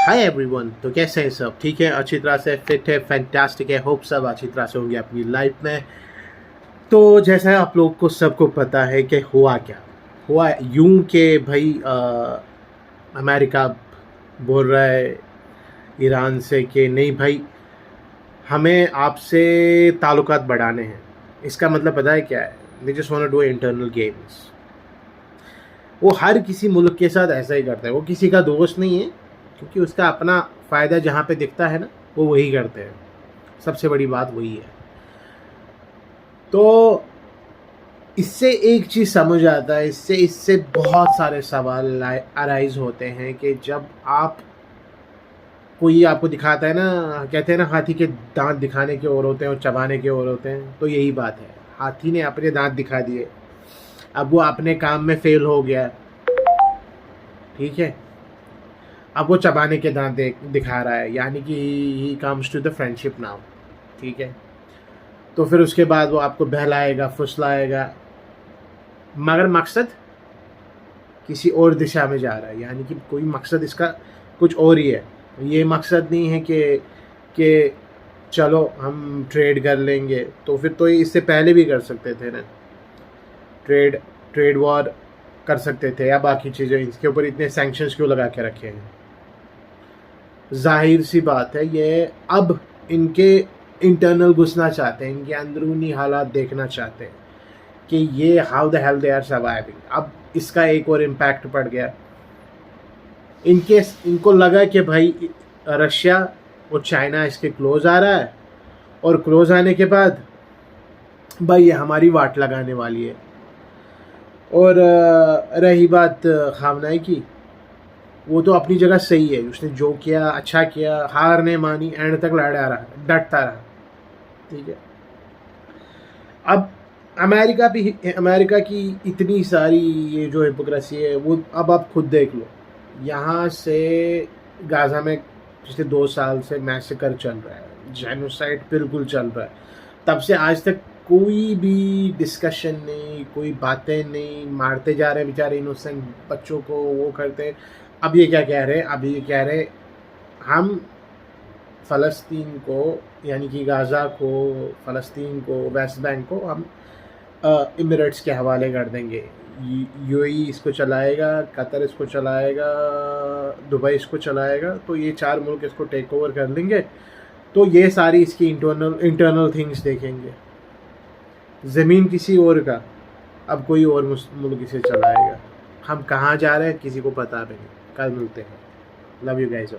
Hi everyone. तो कैसे हैं सब? ठीक है, अच्छी तरह से फिट है, फैंटास्टिक है। होप सब अच्छी तरह से होंगे अपनी लाइफ में। तो जैसा आप लोग को सबको पता है कि हुआ क्या हुआ, यूं के भाई अमेरिका बोल रहा है ईरान से कि नहीं भाई, हमें आपसे ताल्लुकात बढ़ाने हैं। इसका मतलब पता है क्या है? They just want to do internal games. वो हर किसी मुल्क के साथ ऐसा ही करता है। वो किसी का दोस्त नहीं है, क्योंकि उसका अपना फ़ायदा जहाँ पे दिखता है ना, वो वही करते हैं। सबसे बड़ी बात वही है। तो इससे एक चीज़ समझ आता है, इससे इससे बहुत सारे सवाल अराइज होते हैं कि जब आप कोई आपको दिखाता है ना, कहते हैं ना हाथी के दांत दिखाने के और होते हैं और चबाने के और होते हैं, तो यही बात है। हाथी ने अपने दांत दिखा दिए, अब वो अपने काम में फेल हो गया, ठीक है। अब वो चबाने के दांत दिखा रहा है, यानी कि he comes to the friendship now, ठीक है। तो फिर उसके बाद वो आपको बहलाएगा, फुसलाएगा, मगर मकसद किसी और दिशा में जा रहा है, यानी कि कोई मकसद इसका कुछ और ही है। ये मकसद नहीं है कि चलो हम ट्रेड कर लेंगे। तो फिर तो ये इससे पहले भी कर सकते थे ना, ट्रेड ट्रेड वॉर कर सकते थे या बाकी चीज़ें। इसके ऊपर इतने सैंक्शंस क्यों लगा के रखे हैं? जाहिर सी बात है, ये अब इनके इंटरनल घुसना चाहते हैं, इनके अंदरूनी हालात देखना चाहते हैं कि ये how the hell they are surviving. अब इसका एक और इम्पैक्ट पड़ गया। इनको लगा कि भाई रशिया और चाइना इसके क्लोज आ रहा है, और क्लोज आने के बाद भाई ये हमारी वाट लगाने वाली है। और रही बात खामनाई की, वो तो अपनी जगह सही है। उसने जो किया अच्छा किया, हार नहीं मानी, एंड तक लड़ा रहा, डटता रहा, ठीक है। अब अमेरिका की इतनी सारी ये जो हिपोक्रेसी है, वो अब आप खुद देख लो। यहाँ से गाज़ा में पिछले 2 साल से मैसेकर चल रहा है, जेनोसाइड बिल्कुल चल रहा है। तब से आज तक कोई भी डिस्कशन नहीं, कोई बातें नहीं, मारते जा रहे बेचारे इनोसेंट बच्चों को, वो करते। अब ये क्या कह रहे हैं? अब ये कह रहे हम फ़लस्तीन को, यानी कि गाज़ा को, फ़लस्तीन को, वेस्ट बैंक को हम इमिरेट्स के हवाले कर देंगे। यूएई इसको चलाएगा, कतर इसको चलाएगा, दुबई इसको चलाएगा। तो ये 4 मुल्क इसको टेक ओवर कर लेंगे। तो ये सारी इसकी इंटरनल थिंग्स देखेंगे। ज़मीन किसी और का, अब कोई और मुल्क इसे चलाएगा। हम कहाँ जा रहे हैं किसी को पता भी नहीं। कल मिलते हैं। Love you guys.